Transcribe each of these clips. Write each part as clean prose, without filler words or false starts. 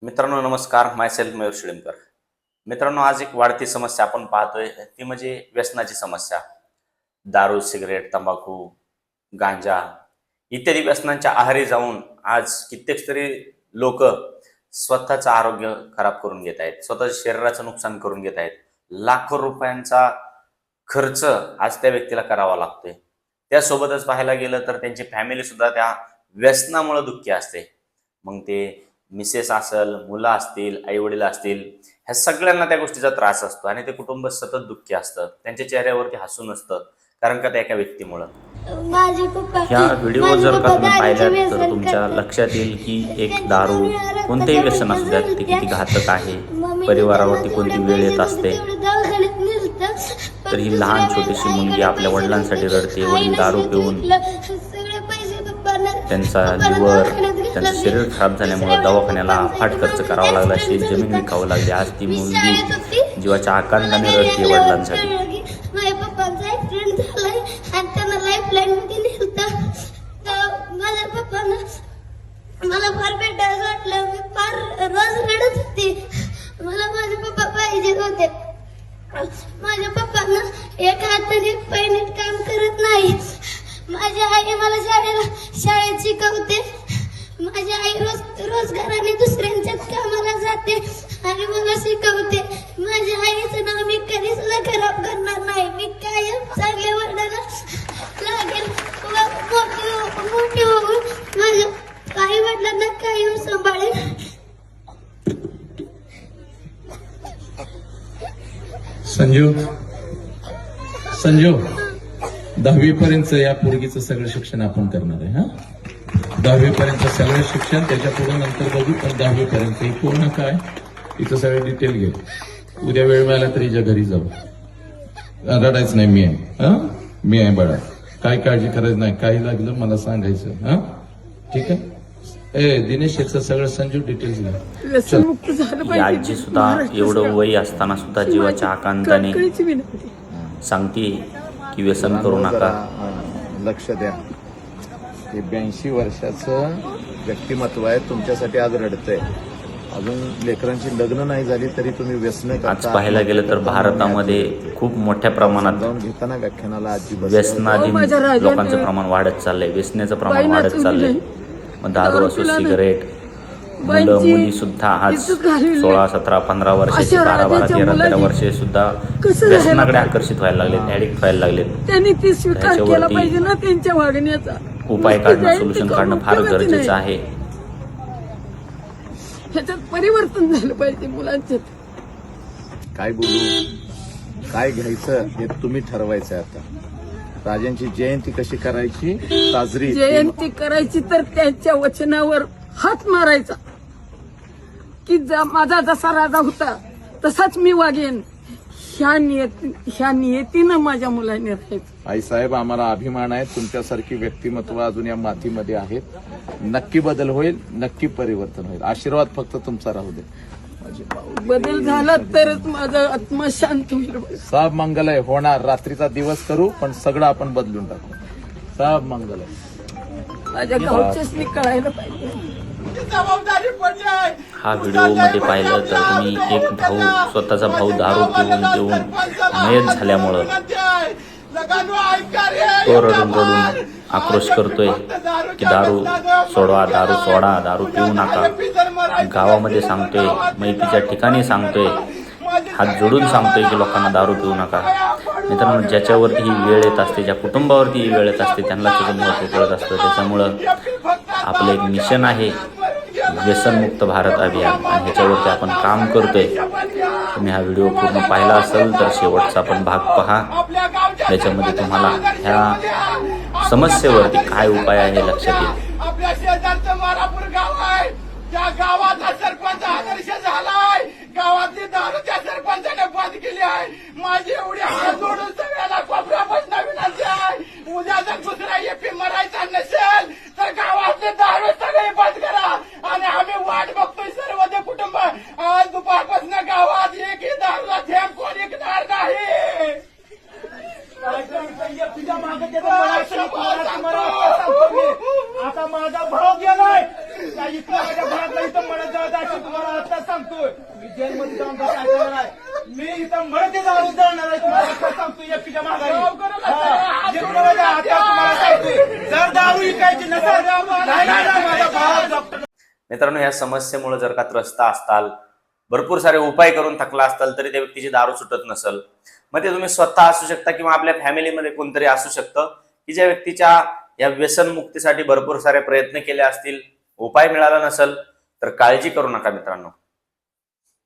मित्रांनो नमस्कार. माय सेल्फ मयूर शिळीमकर. मित्रांनो, आज एक वाढती समस्या आपण पाहतोय ती म्हणजे व्यसनाची समस्या. दारू, सिगरेट, तंबाखू, गांजा इत्यादी व्यसनांच्या आहारी जाऊन आज कित्येक तरी लोक स्वतःचं आरोग्य खराब करून घेत आहेत, स्वतःच्या शरीराचं नुकसान करून घेत आहेत. लाखो रुपयांचा खर्च आज त्या व्यक्तीला करावा लागतोय. त्यासोबतच पाहायला गेलं तर त्यांची फॅमिली सुद्धा त्या व्यसनामुळे दुःखी असते. मग ते मिसेस असेल, मुलं असतील, आई वडील असतील, ह्या सगळ्यांना त्या गोष्टीचा त्रास असतो आणि ते कुटुंब सतत दुःखी असतं. त्यांच्या चेहऱ्यावरती हसू नसतं, कारण का त्या एका व्यक्तीमुळं. ह्या व्हिडिओ जर का तुम्ही पाहिल्यात तर तुमच्या लक्षात येईल की एक दारू कोणतेही व्यसन असू द्यात ते किती घातक आहे, परिवारावरती कोणती वेळ येत असते. तर ही लहान छोटीशी मुलगी आपल्या वडिलांसाठी रडते. वडील दारू पिऊन त्यांचा लिव्हर, त्यांचं शरीर खराब झाल्यामुळे दवाखान्याला फाट खर्च करावा लागला, शेत जमीन विकावं लागली. आज ती मुलगी जीवाच्या आकांताने रडते वडिलांसाठी. माझ्या पप्पांचा ऍक्सिडेंट झालाय आणि त्यांना लाईफलाईन मध्ये नेलं. माझ्या पप्पांना मला फार भेटायचं वाटलं. मी फार रोज रडत होते. मला माझे पप्पा पाहिजे होते. माझ्या पप्पांना एक हाताने पैनीत काम करत नाही. माझी आई मला शाळेत शिकवते. माझी आई रोजगाराने दुसऱ्यांच्याच कामाला जाते आणि मला शिकवते. माझ्या आईचं नाव मी कधी सुद्धा खराब करणार नाही. मी कायम चांगल्या वडिलांना लागेल, मोठी होऊन माझ्या आई वडिलांना कायम सांभाळेल. संजू 10वी पर्यंत या पोरगीचं सगळं शिक्षण आपण करणार आहे. 10वी पर्यंत सगळं शिक्षण, त्याच्या पुढे नंतर बघू. पण 10वी पर्यंत ही पूर्ण काय तिचं सगळं डिटेल घे. उद्या वेळ मिळाला तरी हिच्या घरी जाऊ. रडायचं नाही. मी आहे बाळा. काय काळजी करायचं नाही. काही लागलं मला सांगायचं. ठीक आहे. दिनेश याचं सगळं संजू डिटेल्स घ्या. ही आजी सुद्धा एवढं वय असताना सुद्धा जीवाच्या आकांताने सांगते की व्यसन करू नका. लक्ष द्या. हे 82 वर्षाचं व्यक्तिमत्व आहे. तुमच्यासाठी आज रडतंय. अजून लेकरांची लग्न नाही झाली तरी तुम्ही व्यसन करता. आज पाहायला गेलं तर भारतामध्ये खूप मोठ्या प्रमाणात जाऊन घेताना व्याख्यानाला आजी व्यसनाधीन लोकांचं प्रमाण वाढत चाललंय, व्यसनेचं प्रमाण वाढत चाललंय. मग दारू असो, सिगरेट, मुलं मुली सुद्धा आज 16, 17, 15 वर्षाचे, 12, 13, 13 वर्षे सुद्धा व्यसनाकडे आकर्षित व्हायला लागलेत, ऍडिक्ट व्हायला लागलेत. त्यांनी ती स्वीकार केला पाहिजे ना त्यांच्या वागण्याचा. उपाय काढणं, सोल्युशन काढणं फार गरजेचं आहे. ह्याच्यात परिवर्तन झालं पाहिजे मुलांच्यात. काय बोलू, काय घ्यायचं हे तुम्ही ठरवायचं आहे. आता राजांची जयंती कशी करायची, साजरी जयंती करायची तर त्यांच्या वचनावर हात मारायचा की माझा जसा राजा होता तसाच मी वागेन. ह्या नियतीनं माझ्या मुलांनी राहायचं. आई साहेब, आम्हाला अभिमान आहे. तुमच्यासारखी व्यक्तिमत्व अजून या मातीमध्ये आहेत. नक्की बदल होईल, नक्की परिवर्तन होईल. आशीर्वाद फक्त तुमचा राहू दे. बदल झाला तरच माझा आत्मा शांत होईल. सब मंगल आहे. होणार. रात्रीचा दिवस करू पण सगळं आपण बदलून टाकू. सब मंगल आहे. माझ्या गावच्याच मी कळायला पाहिजे. हा व्हिडिओमध्ये पाहिलं तर तुम्ही एक भाऊ, स्वतःचा भाऊ दारू पिऊन मयत झाल्यामुळं तो रडून रडून आक्रोश करतोय की दारू सोडवा, दारू सोडा, दारू पिऊ नका. गावामध्ये सांगतोय, मैतीच्या ठिकाणी सांगतोय, हात जोडून सांगतोय की लोकांना दारू पिऊ नका. मित्रांनो, ज्याच्यावरती ही वेळ येत असते, ज्या कुटुंबावरती ही वेळ येत असते, त्यांना त्याचं महत्त्व कळत असतं. त्याच्यामुळं आपलं एक मिशन आहे व्यसनमुक्त भारत अभियान आणि ह्याच्यावरती आपण काम करतोय. तुम्ही हा व्हिडिओ पूर्ण पाहिला असेल तर शेवटचा पण भाग पहा. त्याच्यामध्ये तुम्हाला ह्या समस्येवरती काय उपाय आहे लक्षात येईल. आपल्या शेजारचं मारापूर गाव आहे. त्या गावाचा सरपंच आदर्श झालाय. गावातली दारू त्या सरपंचाने बंद केली आहे. माझी एवढी हात जोडून सगळ्याला कोपऱ्यापासून विनंती आहे, उद्या जर दुसरा एपी मरायचा नसेल तर गावातले दारू सगळे बंद करा. आणि आम्ही वाट बघतोय सर्व ते कुटुंब. आज दुपारपासून गावात एकही दारूला थेंब कोणी विकणार नाही. तुझ्या मागे आता माझा भाव गेलाय. माझ्या भागाला इथं मला जायचं तुम्हाला सांगतोय, मी जेलमध्ये जाऊन काय करणार आहे? मी इथं मरते जाऊन जाणार आहे. तुम्हाला काय सांगतोय एकटीच्या माघारी. हा, जिकडं जा, आता तुम्हाला सांगतोय, जर दारू विकायची नसेल, नाही, माझा भाव डॉक्टर. मित्रांनो, या समस्येमुळे जर का त्रस्त असताल, भरपूर सारे उपाय करून थकला असताल, तरी त्या व्यक्तीची दारू सुटत नसेल, मग ते तुम्ही स्वतः असू शकता किंवा आपल्या फॅमिलीमध्ये कोणतरी असू शकतं की ज्या व्यक्तीच्या या व्यसनमुक्तीसाठी भरपूर सारे प्रयत्न केले असतील, उपाय मिळाला नसेल, तर काळजी करू नका मित्रांनो.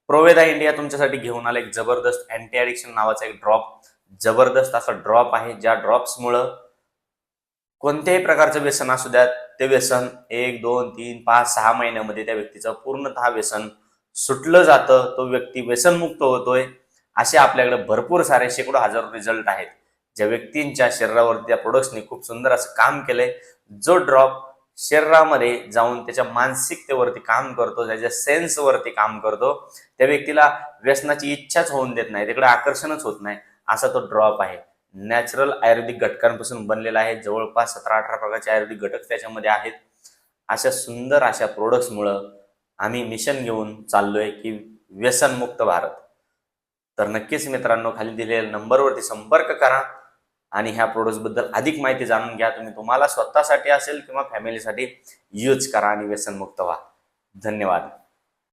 प्रोवेदा इंडिया तुमच्यासाठी घेऊन आला एक जबरदस्त अँटी ॲडिक्शन नावाचा एक ड्रॉप. जबरदस्त असा ड्रॉप आहे, ज्या ड्रॉप्समुळं कोणत्याही प्रकारचं व्यसन असू द्यात, ते व्यसन 1, 2, 3, 5, 6 महिन्यामध्ये त्या व्यक्तीचं पूर्णतः व्यसन सुटलं जातं. तो व्यक्ती व्यसनमुक्त होतोय. असे आपल्याकडे भरपूर सारे शेकडो हजारो रिझल्ट आहेत, ज्या व्यक्तींच्या शरीरावरती त्या प्रोडक्ट्सनी खूप सुंदर असं काम केलंय. जो ड्रॉप शरीरामध्ये जाऊन त्याच्या मानसिकतेवरती काम करतो, त्याच्या सेन्सवरती काम करतो, त्या व्यक्तीला व्यसनाची इच्छाच होऊन देत नाही, तिकडे आकर्षणच होत नाही, असा तो ड्रॉप आहे. नॅचरल आयुर्वेदिक घटकांपासून बनलेला आहे. जवळपास 17-18 प्रकारचे आयुर्वेदिक घटक त्याच्यामध्ये आहेत. अशा सुंदर अशा प्रोडक्ट्समुळं आम्ही मिशन घेऊन चाललोय की व्यसनमुक्त भारत. तर नक्कीच मित्रांनो, खाली दिलेल्या नंबरवरती संपर्क करा आणि ह्या प्रोडक्ट्सबद्दल अधिक माहिती जाणून घ्या. तुम्हाला स्वतःसाठी असेल किंवा फॅमिलीसाठी यूज करा आणि व्यसनमुक्त व्हा. धन्यवाद.